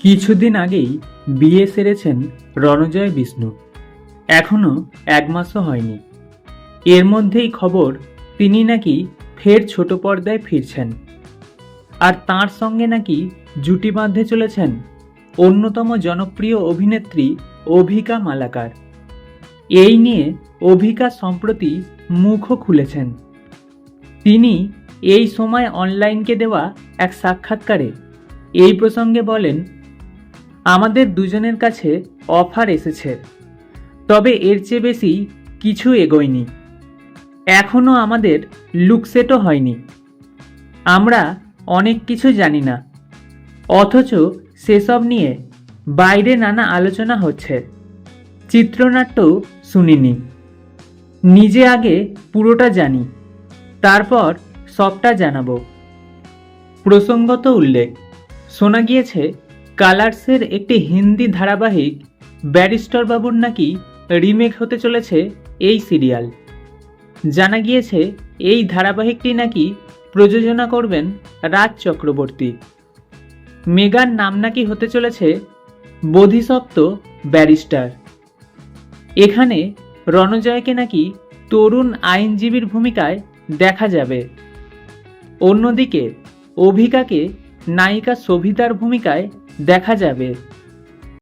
কিছুদিন আগেই বিয়ে সেরেছেন রণজয় বিষ্ণু। এখনও 1 মাসও হয়নি। এর মধ্যেই খবর তিনি নাকি ফের ছোট পর্দায় ফিরছেন। আর তাঁর সঙ্গে নাকি জুটি বাঁধতে চলেছেন অন্যতম জনপ্রিয় অভিনেত্রী অভিকা মালাকার। এই নিয়ে অভিকা সম্প্রতি মুখও খুলেছেন। তিনি এই সময় অনলাইনকে দেওয়া এক সাক্ষাৎকারে এই প্রসঙ্গে বলেন, আমাদের দুজনের কাছে অফার এসেছে, তবে এর চেয়ে বেশি কিছু এগোয়নি। এখনও আমাদের লুকসেটও হয়নি। আমরা অনেক কিছু জানি না, অথচ সেসব নিয়ে বাইরে নানা আলোচনা হচ্ছে। চিত্রনাট্যও শুনিনি। নিজে আগে পুরোটা জানি, তারপর সবটা জানাবো। প্রসঙ্গত উল্লেখ, শোনা গিয়েছে কালার্সের একটি হিন্দি ধারাবাহিক ব্যারিস্টার বাবুর নাকি রিমেক হতে চলেছে এই সিরিয়াল। জানা গিয়েছে এই ধারাবাহিকটি নাকি প্রযোজনা করবেন রাজ চক্রবর্তী। মেগার নাম নাকি হতে চলেছে বোধিসত্ত্ব ব্যারিস্টার। এখানে রণজয়কে নাকি তরুণ আইনজীবীর ভূমিকায় দেখা যাবে। অন্যদিকে অভিকাকে নায়িকা সবিতার ভূমিকায় দেখা যাবে।